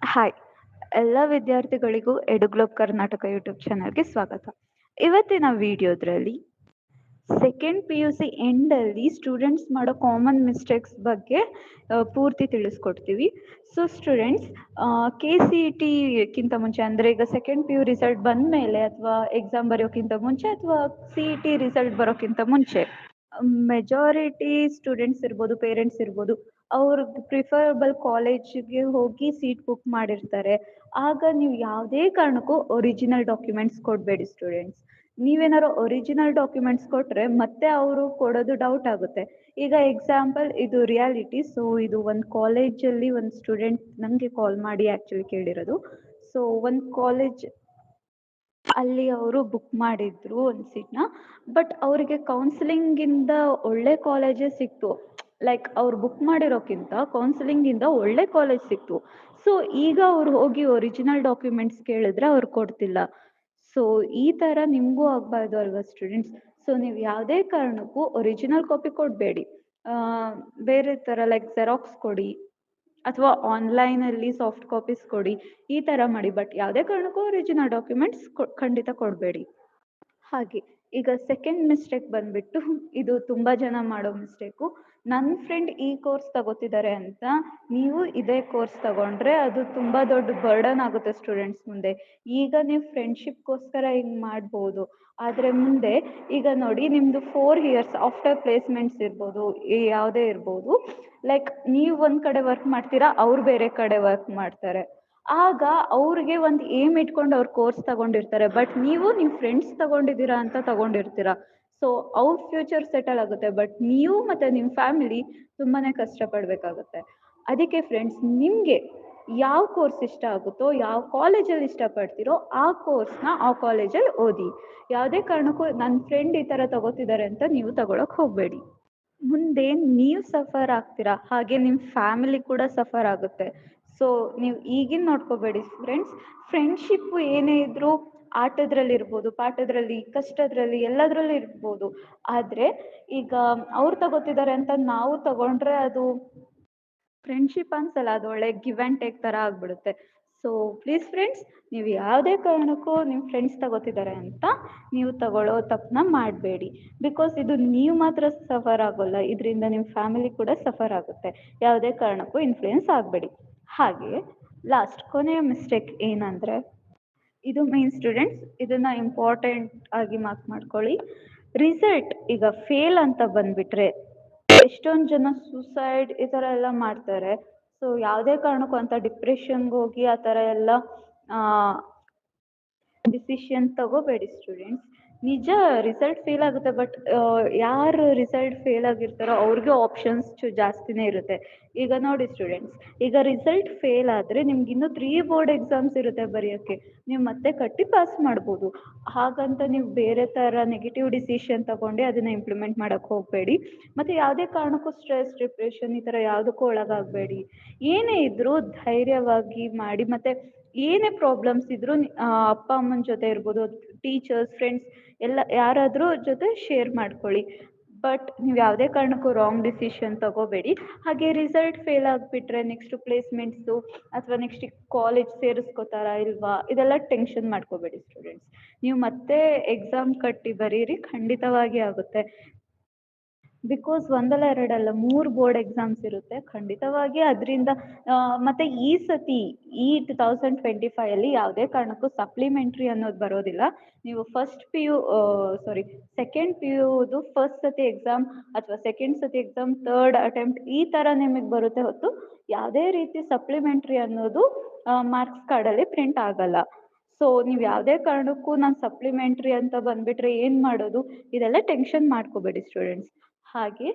Hi! ಎಲ್ಲ ವಿದ್ಯಾರ್ಥಿಗಳಿಗೂ ಎಡುಗ್ಲೋಬ್ Karnataka YouTube ಚಾನಲ್‌ಗೆ ಸ್ವಾಗತ. ಇವತ್ತಿನ ವಿಡಿಯೋದ್ರಲ್ಲಿ ಸೆಕೆಂಡ್ ಪಿ-ಯು-ಸಿ ಎಂಡಲ್ಲಿ ಸ್ಟೂಡೆಂಟ್ಸ್ ಮಾಡೋ ಕಾಮನ್ ಮಿಸ್ಟೇಕ್ಸ್ ಬಗ್ಗೆ ಪೂರ್ತಿ ತಿಳಿಸ್ಕೊಡ್ತೀವಿ. ಸೊ ಸ್ಟೂಡೆಂಟ್ಸ್, ಕೆ-ಸಿ-ಇ-ಟಿಕ್ಕಿಂತ ಮುಂಚೆ ಅಂದರೆ ಈಗ ಸೆಕೆಂಡ್ ಪಿ-ಯು ರಿಸಲ್ಟ್ ಬಂದಮೇಲೆ ಅಥವಾ ಎಕ್ಸಾಮ್ ಬರೆಯೋಕ್ಕಿಂತ ಮುಂಚೆ ಅಥವಾ ಸಿ-ಇ-ಟಿ ರಿಸಲ್ಟ್ ಬರೋಕ್ಕಿಂತ ಮುಂಚೆ ಮೆಜಾರಿಟಿ ಸ್ಟೂಡೆಂಟ್ಸ್ ಇರ್ಬೋದು, ಪೇರೆಂಟ್ಸ್ ಇರ್ಬೋದು, ಅವ್ರಿಗೆ ಪ್ರಿಫರಬಲ್ ಕಾಲೇಜಿಗೆ ಹೋಗಿ ಸೀಟ್ ಬುಕ್ ಮಾಡಿರ್ತಾರೆ. ಆಗ ನೀವು ಯಾವುದೇ ಕಾರಣಕ್ಕೂ ಒರಿಜಿನಲ್ ಡಾಕ್ಯುಮೆಂಟ್ಸ್ ಕೊಡಬೇಡಿ ಸ್ಟೂಡೆಂಟ್ಸ್. ನೀವೇನಾದ್ರು ಒರಿಜಿನಲ್ ಡಾಕ್ಯುಮೆಂಟ್ಸ್ ಕೊಟ್ಟರೆ ಮತ್ತೆ ಅವರು ಕೊಡೋದು ಡೌಟ್ ಆಗುತ್ತೆ. ಈಗ ಎಕ್ಸಾಂಪಲ್ ಇದು ರಿಯಾಲಿಟಿ. ಸೊ ಇದು ಒಂದು ಕಾಲೇಜಲ್ಲಿ ಒಂದು ಸ್ಟೂಡೆಂಟ್ ನನಗೆ ಕಾಲ್ ಮಾಡಿ ಆ್ಯಕ್ಚುಲಿ ಕೇಳಿರೋದು. ಸೊ ಒಂದು ಕಾಲೇಜ್ ಅಲ್ಲಿ ಅವರು ಬುಕ್ ಮಾಡಿದ್ರು ಒಂದು ಸೀಟ್ನ. ಬಟ್ ಅವರಿಗೆ ಕೌನ್ಸಿಲಿಂಗಿಂದ ಒಳ್ಳೆ ಕಾಲೇಜೇ ಸಿಕ್ತು. ಲೈಕ್ ಅವ್ರು ಬುಕ್ ಮಾಡಿರೋಕ್ಕಿಂತ ಕೌನ್ಸಿಲಿಂಗಿಂದ ಒಳ್ಳೆ ಕಾಲೇಜ್ ಸಿಕ್ತು. ಸೊ ಈಗ ಅವ್ರು ಹೋಗಿ ಒರಿಜಿನಲ್ ಡಾಕ್ಯುಮೆಂಟ್ಸ್ ಕೇಳಿದ್ರೆ ಅವ್ರು ಕೊಡ್ತಿಲ್ಲ. ಸೊ ಈ ಥರ ನಿಮಗೂ ಆಗಬಾರ್ದು ಅಲ್ವಾ ಸ್ಟೂಡೆಂಟ್ಸ್? ಸೊ ನೀವು ಯಾವುದೇ ಕಾರಣಕ್ಕೂ ಒರಿಜಿನಲ್ ಕಾಪಿ ಕೊಡಬೇಡಿ. ಬೇರೆ ಥರ ಲೈಕ್ ಜೆರಾಕ್ಸ್ ಕೊಡಿ ಅಥವಾ ಆನ್ಲೈನಲ್ಲಿ ಸಾಫ್ಟ್ ಕಾಪೀಸ್ ಕೊಡಿ, ಈ ಥರ ಮಾಡಿ. ಬಟ್ ಯಾವುದೇ ಕಾರಣಕ್ಕೂ ಒರಿಜಿನಲ್ ಡಾಕ್ಯುಮೆಂಟ್ಸ್ ಖಂಡಿತ ಕೊಡಬೇಡಿ. ಹಾಗೆ ಈಗ ಸೆಕೆಂಡ್ ಮಿಸ್ಟೇಕ್ ಬಂದ್ಬಿಟ್ಟು, ಇದು ತುಂಬ ಜನ ಮಾಡೋ ಮಿಸ್ಟೇಕು. ನನ್ನ ಫ್ರೆಂಡ್ ಈ ಕೋರ್ಸ್ ತಗೋತಿದ್ದಾರೆ ಅಂತ ನೀವು ಇದೇ ಕೋರ್ಸ್ ತಗೊಂಡ್ರೆ ಅದು ತುಂಬ ದೊಡ್ಡ ಬರ್ಡನ್ ಆಗುತ್ತೆ ಸ್ಟೂಡೆಂಟ್ಸ್ ಮುಂದೆ. ಈಗ ನೀವು ಫ್ರೆಂಡ್ಶಿಪ್ಗೋಸ್ಕರ ಹಿಂಗೆ ಮಾಡ್ಬೋದು, ಆದರೆ ಮುಂದೆ ಈಗ ನೋಡಿ ನಿಮ್ಮದು 4 ಇಯರ್ಸ್ ಆಫ್ಟರ್ ಪ್ಲೇಸ್ಮೆಂಟ್ಸ್ ಇರ್ಬೋದು, ಯಾವುದೇ ಇರ್ಬೋದು. ಲೈಕ್ ನೀವು ಒಂದು ಕಡೆ ವರ್ಕ್ ಮಾಡ್ತೀರಾ, ಅವ್ರು ಬೇರೆ ಕಡೆ ವರ್ಕ್ ಮಾಡ್ತಾರೆ. ಆಗ ಅವ್ರಿಗೆ ಒಂದು ಏಮ್ ಇಟ್ಕೊಂಡು ಅವ್ರು ಕೋರ್ಸ್ ತಗೊಂಡಿರ್ತಾರೆ. ಬಟ್ ನೀವು ನಿಮ್ಮ ಫ್ರೆಂಡ್ಸ್ ತಗೊಂಡಿದ್ದೀರಾ ಅಂತ ತಗೊಂಡಿರ್ತೀರ. ಸೊ ಅವ್ರ ಫ್ಯೂಚರ್ ಸೆಟಲ್ ಆಗುತ್ತೆ. ಬಟ್ ನೀವು ಮತ್ತು ನಿಮ್ಮ ಫ್ಯಾಮಿಲಿ ತುಂಬಾ ಕಷ್ಟಪಡಬೇಕಾಗುತ್ತೆ. ಅದಕ್ಕೆ ಫ್ರೆಂಡ್ಸ್, ನಿಮಗೆ ಯಾವ ಕೋರ್ಸ್ ಇಷ್ಟ ಆಗುತ್ತೋ, ಯಾವ ಕಾಲೇಜಲ್ಲಿ ಇಷ್ಟಪಡ್ತೀರೋ ಆ ಕೋರ್ಸ್ನ ಆ ಕಾಲೇಜಲ್ಲಿ ಓದಿ. ಯಾವುದೇ ಕಾರಣಕ್ಕೂ ನನ್ನ ಫ್ರೆಂಡ್ ಈ ಥರ ತಗೋತಿದ್ದಾರೆ ಅಂತ ನೀವು ತಗೊಳಕ್ಕೆ ಹೋಗಬೇಡಿ. ಮುಂದೆ ನೀವು ಸಫರ್ ಆಗ್ತೀರಾ, ಹಾಗೆ ನಿಮ್ಮ ಫ್ಯಾಮಿಲಿ ಕೂಡ ಸಫರ್ ಆಗುತ್ತೆ. ಸೊ ನೀವು ಈಗಿನ ನೋಡ್ಕೋಬೇಡಿ ಫ್ರೆಂಡ್ಸ್. ಫ್ರೆಂಡ್ಶಿಪ್ಪು ಏನೇ ಇದ್ದರೂ ಆಟದ್ರಲ್ಲಿರ್ಬೋದು, ಪಾಠದ್ರಲ್ಲಿ, ಕಷ್ಟದ್ರಲ್ಲಿ, ಎಲ್ಲದರಲ್ಲೂ ಇರ್ಬೋದು. ಆದರೆ ಈಗ ಅವ್ರು ತಗೋತಿದ್ದಾರೆ ಅಂತ ನಾವು ತಗೊಂಡ್ರೆ ಅದು ಫ್ರೆಂಡ್ಶಿಪ್ ಅನ್ಸಲ್ಲ, ಅದು ಒಳ್ಳೆ ಗಿವ್ ಆ್ಯಂಡ್ ಟೇಕ್ ಥರ ಆಗಿಬಿಡುತ್ತೆ. ಸೊ ಪ್ಲೀಸ್ ಫ್ರೆಂಡ್ಸ್, ನೀವು ಯಾವುದೇ ಕಾರಣಕ್ಕೂ ನಿಮ್ಮ ಫ್ರೆಂಡ್ಸ್ ತಗೋತಿದ್ದಾರೆ ಅಂತ ನೀವು ತಗೊಳ್ಳೋ ತಪ್ಪನ್ನ ಮಾಡಬೇಡಿ. ಬಿಕಾಸ್ ಇದು ನೀವು ಮಾತ್ರ ಸಫರ್ ಆಗೋಲ್ಲ, ಇದರಿಂದ ನಿಮ್ಮ ಫ್ಯಾಮಿಲಿ ಕೂಡ ಸಫರ್ ಆಗುತ್ತೆ. ಯಾವುದೇ ಕಾರಣಕ್ಕೂ ಇನ್ಫ್ಲೂಯೆನ್ಸ್ ಆಗಬೇಡಿ. ಹಾಗೆ ಲಾಸ್ಟ್ ಕೊನೆಯ ಮಿಸ್ಟೇಕ್ ಏನಂದರೆ, ಇದು ಮೇನ್ ಸ್ಟೂಡೆಂಟ್ಸ್, ಇದನ್ನು ಇಂಪಾರ್ಟೆಂಟ್ ಆಗಿ ಮಾರ್ಕ್ ಮಾಡ್ಕೊಳ್ಳಿ. ರಿಸಲ್ಟ್ ಈಗ ಫೇಲ್ ಅಂತ ಬಂದುಬಿಟ್ರೆ ಎಷ್ಟೊಂದು ಜನ ಸೂಸೈಡ್ ಈ ಥರ ಎಲ್ಲ ಮಾಡ್ತಾರೆ. ಸೊ ಯಾವುದೇ ಕಾರಣಕ್ಕೂ ಅಂತ ಡಿಪ್ರೆಷನ್ಗೆ ಹೋಗಿ ಆ ಥರ ಎಲ್ಲ ಡಿಸಿಷನ್ ತಗೋಬೇಡಿ ಸ್ಟೂಡೆಂಟ್ಸ್. ನಿಜ ರಿಸಲ್ಟ್ ಫೇಲ್ ಆಗುತ್ತೆ, ಬಟ್ ಯಾರು ರಿಸಲ್ಟ್ ಫೇಲ್ ಆಗಿರ್ತಾರೋ ಅವ್ರಿಗೆ ಆಪ್ಷನ್ಸ್ ಜಾಸ್ತಿನೇ ಇರುತ್ತೆ. ಈಗ ನೋಡಿ ಸ್ಟೂಡೆಂಟ್ಸ್, ಈಗ ರಿಸಲ್ಟ್ ಫೇಲ್ ಆದರೆ ನಿಮ್ಗೆ ಇನ್ನೂ 3 ಬೋರ್ಡ್ ಎಕ್ಸಾಮ್ಸ್ ಇರುತ್ತೆ ಬರೆಯೋಕ್ಕೆ. ನೀವು ಮತ್ತೆ ಕಟ್ಟಿ ಪಾಸ್ ಮಾಡ್ಬೋದು. ಹಾಗಂತ ನೀವು ಬೇರೆ ಥರ ನೆಗೆಟಿವ್ ಡಿಸಿಷನ್ ತಗೊಂಡು ಅದನ್ನು ಇಂಪ್ಲಿಮೆಂಟ್ ಮಾಡೋಕ್ಕೆ ಹೋಗಬೇಡಿ. ಮತ್ತು ಯಾವುದೇ ಕಾರಣಕ್ಕೂ ಸ್ಟ್ರೆಸ್, ಡಿಪ್ರೆಷನ್ ಈ ಥರ ಯಾವುದಕ್ಕೂ ಒಳಗಾಗಬೇಡಿ. ಏನೇ ಇದ್ದರೂ ಧೈರ್ಯವಾಗಿ ಮಾಡಿ. ಮತ್ತು ಏನೇ ಪ್ರಾಬ್ಲಮ್ಸ್ ಇದ್ದರೂ ಅಪ್ಪ ಅಮ್ಮನ ಜೊತೆ ಇರ್ಬೋದು, ಟೀಚರ್ಸ್, ಫ್ರೆಂಡ್ಸ್ ಎಲ್ಲ ಯಾರಾದರೂ ಜೊತೆ ಶೇರ್ ಮಾಡ್ಕೊಳ್ಳಿ. ಬಟ್ ನೀವು ಯಾವುದೇ ಕಾರಣಕ್ಕೂ ರಾಂಗ್ ಡಿಸಿಷನ್ ತಗೋಬೇಡಿ. ಹಾಗೆ ರಿಸಲ್ಟ್ ಫೇಲ್ ಆಗಿಬಿಟ್ರೆ ನೆಕ್ಸ್ಟ್ ಪ್ಲೇಸ್ಮೆಂಟ್ಸು ಅಥವಾ ನೆಕ್ಸ್ಟ್ ಕಾಲೇಜ್ ಸೇರಿಸ್ಕೋತಾರಾ ಇಲ್ವಾ, ಇದೆಲ್ಲ ಟೆನ್ಷನ್ ಮಾಡ್ಕೋಬೇಡಿ ಸ್ಟೂಡೆಂಟ್ಸ್. ನೀವು ಮತ್ತೆ ಎಕ್ಸಾಮ್ ಕಟ್ಟಿ ಬರೀರಿ, ಖಂಡಿತವಾಗಿ ಆಗುತ್ತೆ. ಬಿಕಾಸ್ ಒಂದಲ್ಲ ಎರಡಲ್ಲ 3 ಬೋರ್ಡ್ ಎಕ್ಸಾಮ್ಸ್ ಇರುತ್ತೆ ಖಂಡಿತವಾಗಿ. ಅದರಿಂದ ಮತ್ತು ಈ ಸತಿ ಈ 2025 ಯಾವುದೇ ಕಾರಣಕ್ಕೂ ಸಪ್ಲಿಮೆಂಟ್ರಿ ಅನ್ನೋದು ಬರೋದಿಲ್ಲ. ನೀವು ಸೆಕೆಂಡ್ ಪಿ ಯುದು ಫಸ್ಟ್ ಸತಿ ಎಕ್ಸಾಮ್ ಅಥವಾ ಸೆಕೆಂಡ್ ಸತಿ ಎಕ್ಸಾಮ್, ಥರ್ಡ್ ಅಟೆಂಪ್ಟ್ ಈ ಥರ ನಿಮಗೆ ಬರುತ್ತೆ ಹೊತ್ತು ಯಾವುದೇ ರೀತಿ ಸಪ್ಲಿಮೆಂಟ್ರಿ ಅನ್ನೋದು ಮಾರ್ಕ್ಸ್ ಕಾರ್ಡಲ್ಲಿ ಪ್ರಿಂಟ್ ಆಗಲ್ಲ. ಸೊ ನೀವು ಯಾವುದೇ ಕಾರಣಕ್ಕೂ ನಾನು ಸಪ್ಲಿಮೆಂಟ್ರಿ ಅಂತ ಬಂದುಬಿಟ್ರೆ ಏನು ಮಾಡೋದು, ಇದೆಲ್ಲ ಟೆನ್ಷನ್ ಮಾಡ್ಕೋಬೇಡಿ ಸ್ಟೂಡೆಂಟ್ಸ್. ಹಾಗೆ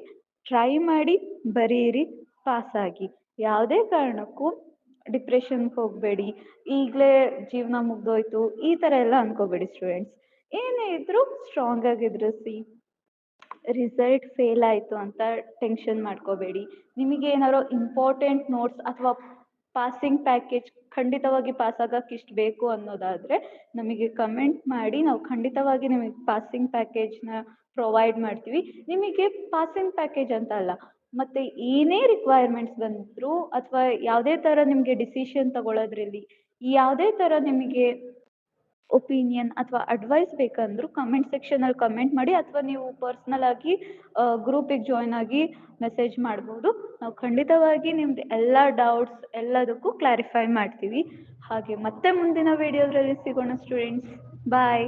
ಟ್ರೈ ಮಾಡಿ, ಬರೀರಿ, ಪಾಸಾಗಿ. ಯಾವುದೇ ಕಾರಣಕ್ಕೂ ಡಿಪ್ರೆಷನ್ಗೆ ಹೋಗಬೇಡಿ. ಈಗಲೇ ಜೀವನ ಮುಗ್ದೋಯ್ತು ಈ ಥರ ಎಲ್ಲ ಅಂದ್ಕೋಬೇಡಿ ಸ್ಟೂಡೆಂಟ್ಸ್. ಏನೇ ಇದ್ದರೂ ಸ್ಟ್ರಾಂಗ್ ಆಗಿ ಎದುರಿಸಿ. ರಿಸಲ್ಟ್ ಫೇಲ್ ಆಯಿತು ಅಂತ ಟೆನ್ಷನ್ ಮಾಡ್ಕೋಬೇಡಿ. ನಿಮಗೆ ಏನಾದ್ರು ಇಂಪಾರ್ಟೆಂಟ್ ನೋಟ್ಸ್ ಅಥವಾ ಪಾಸಿಂಗ್ ಪ್ಯಾಕೇಜ್, ಖಂಡಿತವಾಗಿ ಪಾಸ್ ಆಗೋಕ್ಕೆ ಇಷ್ಟು ಬೇಕು ಅನ್ನೋದಾದರೆ ನಮಗೆ ಕಮೆಂಟ್ ಮಾಡಿ. ನಾವು ಖಂಡಿತವಾಗಿ ನಿಮಗೆ ಪಾಸಿಂಗ್ ಪ್ಯಾಕೇಜ್ನ ಪ್ರೊವೈಡ್ ಮಾಡ್ತೀವಿ. ನಿಮಗೆ ಪಾಸಿಂಗ್ ಪ್ಯಾಕೇಜ್ ಅಂತ ಅಲ್ಲ, ಮತ್ತೆ ಏನೇ ರಿಕ್ವೈರ್ಮೆಂಟ್ಸ್ ಬಂದ್ರು ಅಥವಾ ಯಾವುದೇ ತರ ನಿಮಗೆ ಡಿಸಿಷನ್ ತಗೊಳ್ಳೋದ್ರಲ್ಲಿ ಯಾವುದೇ ತರ ನಿಮಗೆ ಒಪಿನಿಯನ್ ಅಥವಾ ಅಡ್ವೈಸ್ ಬೇಕಂದ್ರೂ ಕಮೆಂಟ್ ಸೆಕ್ಷನಲ್ಲಿ ಕಮೆಂಟ್ ಮಾಡಿ ಅಥವಾ ನೀವು ಪರ್ಸ್ನಲ್ ಆಗಿ ಗ್ರೂಪಿಗೆ ಜಾಯ್ನ್ ಆಗಿ ಮೆಸೇಜ್ ಮಾಡ್ಬೋದು. ನಾವು ಖಂಡಿತವಾಗಿ ನಿಮ್ದು ಎಲ್ಲ ಡೌಟ್ಸ್ ಎಲ್ಲದಕ್ಕೂ ಕ್ಲಾರಿಫೈ ಮಾಡ್ತೀವಿ. ಹಾಗೆ ಮತ್ತೆ ಮುಂದಿನ ವಿಡಿಯೋದಲ್ಲಿ ಸಿಗೋಣ ಸ್ಟೂಡೆಂಟ್ಸ್. ಬಾಯ್.